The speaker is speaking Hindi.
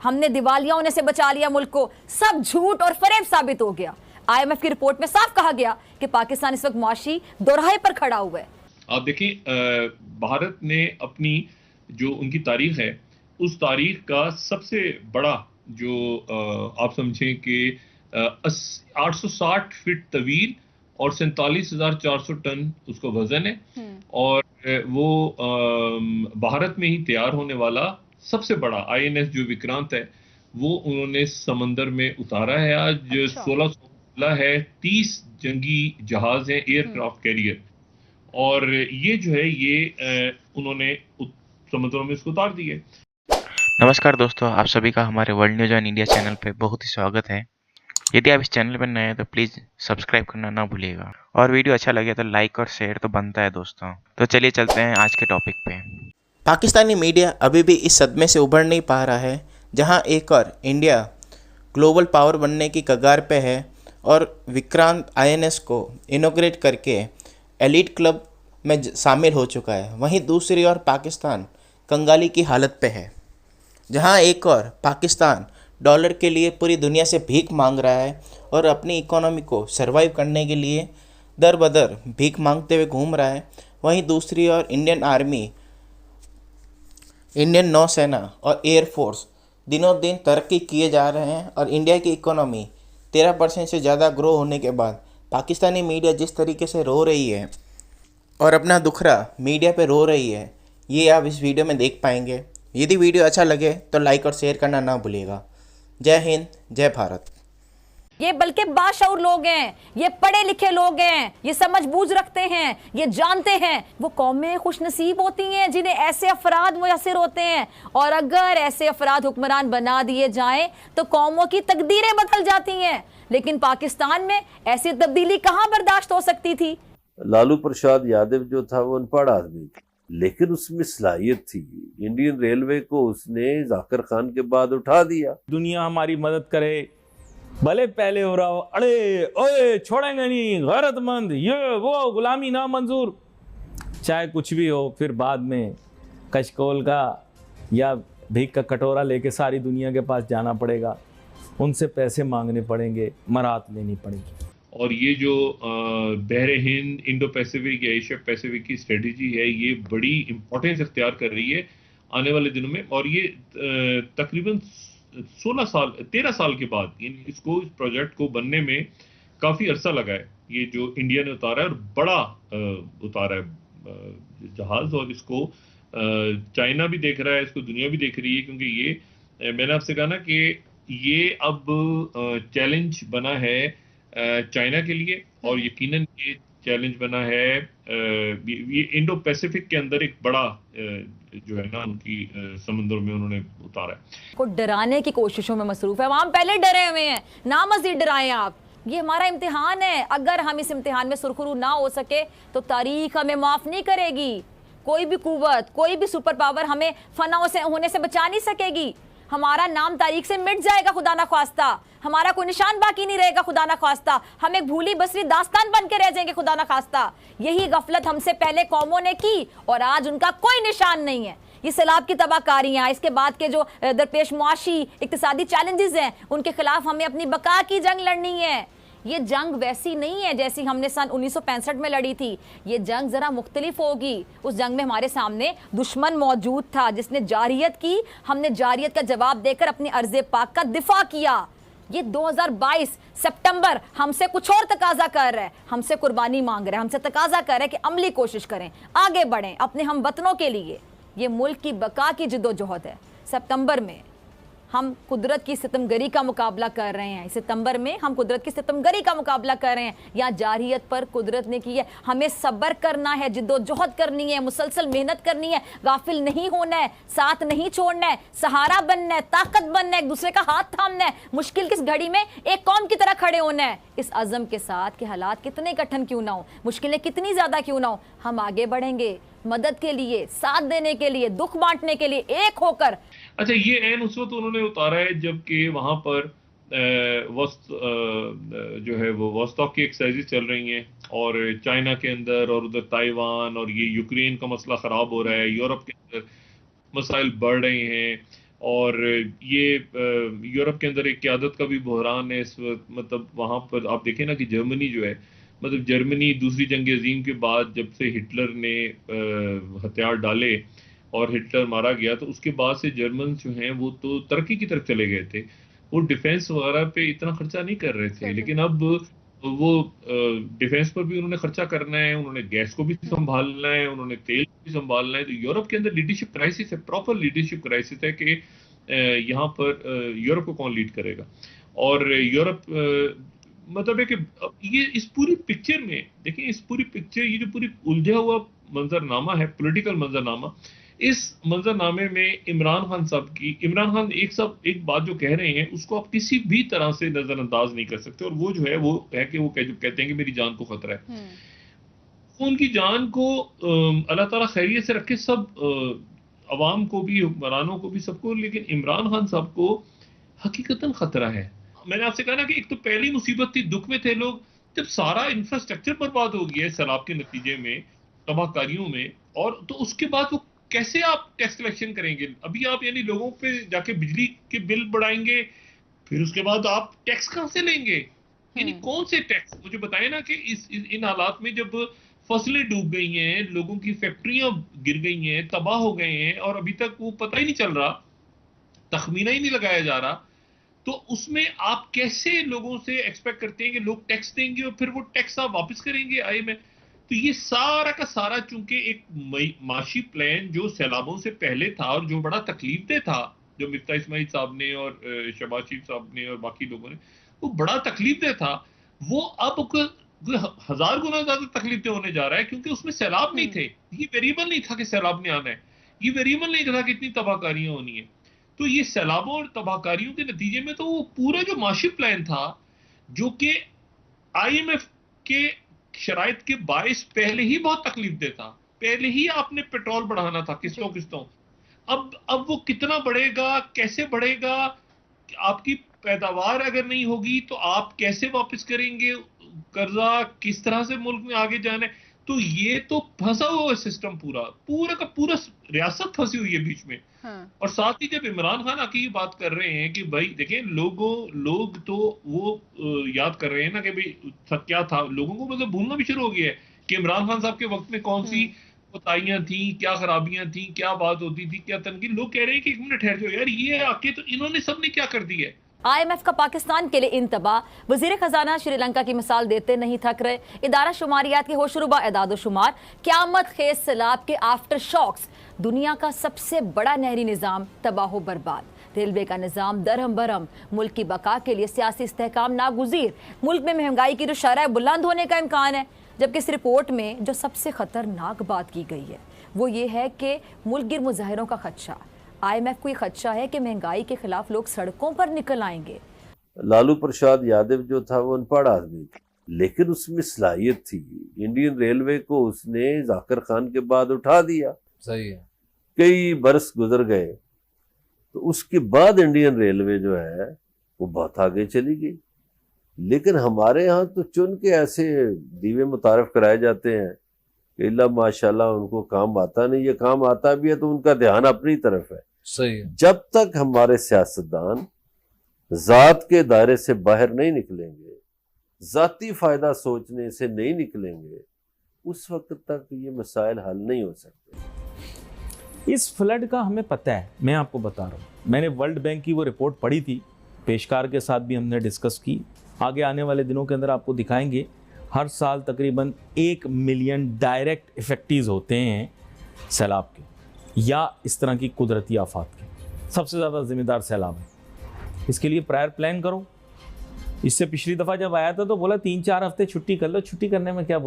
हमने दिवालिया होने से बचा लिया मुल्क को, सब झूठ और फरेब साबित हो गया। IMF की रिपोर्ट में साफ कहा गया कि पाकिस्तान इस वक्त मुआशी दोराहे पर खड़ा हुआ है। आप देखिए, भारत ने अपनी जो उनकी तारीख है, उस तारीख का सबसे बड़ा जो आप समझें कि 860 फीट तवील और 47,400 टन उसका वजन है, और वो भारत में ही तैयार होने वाला सबसे बड़ा INS जो विक्रांत है, वो उन्होंने समंदर में उतारा है। आज 16 है, 30 जंगी जहाज हैं, एयरक्राफ्ट कैरियर, और ये जो है ये उन्होंने समुद्रों में इसको उतार दिए। नमस्कार दोस्तों, आप सभी का हमारे world news on India channel पे बहुत ही स्वागत है। यदि आप इस चैनल पर नए हैं तो प्लीज़ सब्सक्राइब करना ना भूलिएगा, और वीडियो अच्छा लगे तो लाइक और शेयर तो बनता है दोस्तों। तो चलिए चलते हैं आज के टॉपिक पे। पाकिस्तानी मीडिया अभी भी इस सदमे से उभर नहीं पा रहा है, जहां एक और इंडिया ग्लोबल पावर बनने की कगार पे है और विक्रांत INS को इनॉग्रेट करके एलीट क्लब में शामिल हो चुका है। वहीं दूसरी ओर पाकिस्तान कंगाली की हालत पे है, जहां एक और पाकिस्तान डॉलर के लिए पूरी दुनिया से भीख मांग रहा है और अपनी इकोनॉमी को सरवाइव करने के लिए दर बदर भीख मांगते हुए घूम रहा है। वहीं दूसरी ओर इंडियन आर्मी, इंडियन नौसेना और एयरफोर्स दिनों दिन तरक्की किए जा रहे हैं, और इंडिया की इकोनॉमी 13% से ज़्यादा ग्रो होने के बाद पाकिस्तानी मीडिया जिस तरीके से रो रही है और अपना दुखड़ा मीडिया पे रो रही है, ये आप इस वीडियो में देख पाएंगे। यदि वीडियो अच्छा लगे तो लाइक और शेयर करना ना भूलिएगा। जय हिंद, जय भारत। ये बल्कि बाशऊर लोग हैं, ये पढ़े लिखे लोग हैं, ये समझ बूझ रखते हैं, ये जानते हैं वो कौमें खुशनसीब होती हैं जिन्हें ऐसे अफराद मुयस्सर होते हैं, और अगर ऐसे अफराद हुक्मरान बना दिए जाएं तो कौमों की तकदीरें बदल जाती हैं। लेकिन पाकिस्तान में ऐसी तब्दीली कहाँ बर्दाश्त हो सकती थी। लालू प्रसाद यादव जो था वो अनपढ़ आदमी था, लेकिन उसमें सलाहियत थी। इंडियन रेलवे को उसने जाकिर खान के बाद उठा दिया। दुनिया हमारी मदद करे, भले पहले हो रहा हो, अरे ओए छोड़ेंगे नहीं, गैरतमंद, ये वो, गुलामी ना मंजूर, चाहे कुछ भी हो, फिर बाद में कशकोल का या भीख का कटोरा लेके सारी दुनिया के पास जाना पड़ेगा, उनसे पैसे मांगने पड़ेंगे, मरात लेनी पड़ेगी। और ये जो बहरे हिंद, इंडो पैसिफिक या एशिया पैसिफिक की स्ट्रेटजी है, ये बड़ी इंपॉर्टेंस इख्तियार कर रही है आने वाले दिनों में। और ये तकरीबन 13 साल के बाद इस प्रोजेक्ट को बनने में काफ़ी अरसा लगा है। ये जो इंडिया ने उतारा है, और बड़ा उतारा है जहाज़, और इसको चाइना भी देख रहा है, इसको दुनिया भी देख रही है, क्योंकि ये मैंने आपसे कहा ना कि ये अब चैलेंज बना है चाइना के लिए, और यकीनन ये चैलेंज बना है ये इंडो पैसिफिक के अंदर एक बड़ा जो है ना उनकी समुद्र में उन्होंने उतारा है। को डराने की कोशिशों में मसरूफ है, हम पहले डरे हुए हैं, ना मजीद डराएं आप। ये हमारा इम्तिहान है, अगर हम इस इम्तिहान में सुरखरू ना हो सके तो तारीख हमें माफ नहीं करेगी। कोई भी कुव्वत, कोई भी सुपर पावर हमें फना होने से बचा नहीं सकेगी। हमारा नाम तारीख से मिट जाएगा खुदा ना ख्वास्ता, हमारा कोई निशान बाकी नहीं रहेगा खुदा ना ख्वास्ता, हम एक भूली बसरी दास्तान बन के रह जाएंगे खुदा ना ख्वास्ता। यही गफलत हमसे पहले कौमों ने की और आज उनका कोई निशान नहीं है। ये सैलाब की तबाहकारियां, इसके बाद के जो दरपेश मुआशी इक्तिसादी चैलेंजेस हैं, उनके खिलाफ हमें अपनी बका की जंग लड़नी है। ये जंग वैसी नहीं है जैसी हमने सन 1965 में लड़ी थी, ये जंग जरा मुख्तलिफ होगी। उस जंग में हमारे सामने दुश्मन मौजूद था जिसने जारियत की, हमने जारियत का जवाब देकर अपनी अर्ज़े पाक का दिफा किया। ये 2022 सितंबर हमसे कुछ और तकाजा कर रहा है, हमसे कुर्बानी मांग रहा है, हमसे तकाजा कर रहा है कि अमली कोशिश करें, आगे बढ़ें अपने हम वतनों के लिए। ये मुल्क की बका की जिद्दोजहद है। सितंबर में हम कुदरत की सितमगरी का मुकाबला कर रहे हैं, सितंबर में हम कुदरत की सितमगरी का मुकाबला कर रहे हैं। या जारियत पर कुदरत ने की है, हमें सब्र करना है, जिद्दोजहद करनी है, मुसलसल मेहनत करनी है, गाफिल नहीं होना है, साथ नहीं छोड़ना है, सहारा बनना है, ताकत बनना है, एक दूसरे का हाथ थामना है, मुश्किल किस घड़ी में एक कौम की तरह खड़े होना है, इस अज़म के साथ कि हालात कितने कठिन क्यों ना हो, मुश्किलें कितनी ज़्यादा क्यों ना हो, हम आगे बढ़ेंगे मदद के लिए, साथ देने के लिए, दुख बांटने के लिए, एक होकर। अच्छा, ये एन उस वक्त उन्होंने उतारा है जबकि वहां पर जो है वो वॉस्टॉक की एक्सरसाइज चल रही हैं, और चाइना के अंदर और उधर ताइवान, और ये यूक्रेन का मसला ख़राब हो रहा है, यूरोप के अंदर मसाइल बढ़ रहे हैं, और ये यूरोप के अंदर एक क़यादत का भी बहरान है इस वक्त। मतलब वहाँ पर आप देखें ना कि जर्मनी जो है, मतलब जर्मनी दूसरी जंग अजीम के बाद जब से हिटलर ने हथियार डाले और हिटलर मारा गया, तो उसके बाद से जर्मन जो हैं वो तो तरक्की की तरफ चले गए थे। वो डिफेंस वगैरह पे इतना खर्चा नहीं कर रहे थे, लेकिन अब वो डिफेंस पर भी उन्होंने खर्चा करना है, उन्होंने गैस को भी संभालना है, उन्होंने तेल को भी संभालना है। तो यूरोप के अंदर लीडरशिप क्राइसिस है, प्रॉपर लीडरशिप क्राइसिस है कि यहाँ पर यूरोप को कौन लीड करेगा। और यूरोप मतलब है कि ये इस पूरी पिक्चर में देखिए, इस पूरी पिक्चर, ये जो पूरी उलझा हुआ मंजरनामा है, पॉलिटिकल मंजरनामा, इस मंजरनामे में इमरान खान साहब की, इमरान खान एक बात जो कह रहे हैं उसको आप किसी भी तरह से नजरअंदाज नहीं कर सकते। और वो जो है वो है कि वो कहते हैं कि मेरी जान को खतरा है। उनकी जान को अल्लाह ताला खैरियत से रखे, सब अवाम को भी, हुक्मरानों को भी, सबको। लेकिन इमरान खान साहब को हकीकतन खतरा है। मैंने आपसे कहा ना कि एक तो पहली मुसीबत थी, दुख में थे लोग, जब सारा इंफ्रास्ट्रक्चर बर्बाद हो गया है सैलाब के नतीजे में, तबाहकारियों में, और तो उसके बाद वो कैसे आप टैक्स कलेक्शन करेंगे? अभी आप यानी लोगों पे जाके बिजली के बिल बढ़ाएंगे, फिर उसके बाद आप टैक्स कहां से लेंगे? यानी कौन से टैक्स? मुझे बताएं ना कि इन हालात में जब फसलें डूब गई हैं, लोगों की फैक्ट्रियां गिर गई हैं, तबाह हो गए हैं, और अभी तक वो पता ही नहीं चल रहा, तखमीना ही नहीं लगाया जा रहा, तो उसमें आप कैसे लोगों से एक्सपेक्ट करते हैं कि लोग टैक्स देंगे और फिर वो टैक्स आप वापस करेंगे IMF? तो ये सारा का सारा चूंकि एक माशी प्लान जो सैलाबों से पहले था और जो बड़ा तकलीफदेह था, जो मिफ्ता इस्माइल साहब ने और शहबाज शरीफ साहब ने और बाकी लोगों ने, वो बड़ा तकलीफदेह था, वो अब 1000 गुना ज्यादा तकलीफदेह होने जा रहा है, क्योंकि उसमें सैलाब नहीं थे। ये वेरिएबल नहीं था कि सैलाब ने आना है, ये वेरिएबल नहीं था कि इतनी तबाहकारियां होनी है। तो ये सैलाबों और तबाहकारियों के नतीजे में तो वो पूरा जो माशी प्लान था, जो कि IMF के शराइत के बायस पहले ही बहुत तकलीफदेह था, पहले ही आपने पेट्रोल बढ़ाना था किस्तों। अब वो कितना बढ़ेगा, कैसे बढ़ेगा? आपकी पैदावार अगर नहीं होगी तो आप कैसे वापस करेंगे कर्जा? किस तरह से मुल्क में आगे जाना है? तो ये तो फंसा हुआ है सिस्टम, पूरा का पूरा रियासत फंसी हुई है बीच में। और साथ ही जब इमरान खान आके ये बात कर रहे हैं कि भाई देखें, लोग तो वो याद कर रहे हैं ना कि भाई क्या था, लोगों को मतलब भूलना भी शुरू हो गया है कि इमरान खान साहब के वक्त में कौन सी कोताहियां थी, क्या खराबियां थी, क्या बात होती थी, क्या तनकीद। लोग कह रहे हैं कि एक मिनट ठहर जाओ यार, ये आके तो इन्होंने सबने क्या कर दिया है। IMF का पाकिस्तान के लिए इंतबा, वजीर खजाना श्रीलंका की मिसाल देते नहीं थक रहे, इदारा शुमारियात के होशरुबा एदाद शुमार, क़यामत खेज सैलाब के आफ्टर शॉक्स, दुनिया का सबसे बड़ा नहरी निज़ाम तबाह बर्बाद, रेलवे का निज़ाम दरहम बरहम, मुल्क की बका के लिए सियासी इस्तेहकाम नागुज़ीर, मुल्क में महंगाई की जो शरह बुलंद होने का इम्कान है। जबकि इस रिपोर्ट में जो सबसे ख़तरनाक बात की गई है वो ये है कि मुल्क गिर मुजाहिरों का खदशा। IMF को ये खदशा है कि महंगाई के खिलाफ लोग सड़कों पर निकल आएंगे। लालू प्रसाद यादव जो था वो अनपढ़ आदमी था, लेकिन उसमें सलाहियत थी। इंडियन रेलवे को उसने जाकिर खान के बाद उठा दिया। सही है। कई बरस गुजर गए तो उसके बाद इंडियन रेलवे जो है वो बहुत आगे चली गई। लेकिन हमारे यहाँ तो चुन के ऐसे दीवे मुतारफ कराए जाते हैं कि अल्लाह माशाल्लाह उनको काम आता नहीं, ये काम आता भी है तो उनका ध्यान अपनी तरफ है। सही है। जब तक हमारे सियासतदान जात के दायरे से बाहर नहीं निकलेंगे, जाती फायदा सोचने से नहीं निकलेंगे, उस वक्त तक ये मसाइल हल नहीं हो सकते। इस फ्लड का हमें पता है, मैं आपको बता रहा हूँ। मैंने वर्ल्ड बैंक की वो रिपोर्ट पढ़ी थी, पेशकार के साथ भी हमने डिस्कस की। आगे आने वाले दिनों के अंदर आपको दिखाएंगे। हर साल तकरीबन 1 मिलियन डायरेक्ट इफेक्टिव्स होते हैं सैलाब के या इस तरह की कुदरती आफात के। सबसे ज़्यादा जिम्मेदार सैलाब है। इसके लिए प्रायर प्लान करो। इससे पिछली दफ़ा जब आया था तो बोला 3-4 हफ्ते छुट्टी कर लो। छुट्टी करने में क्या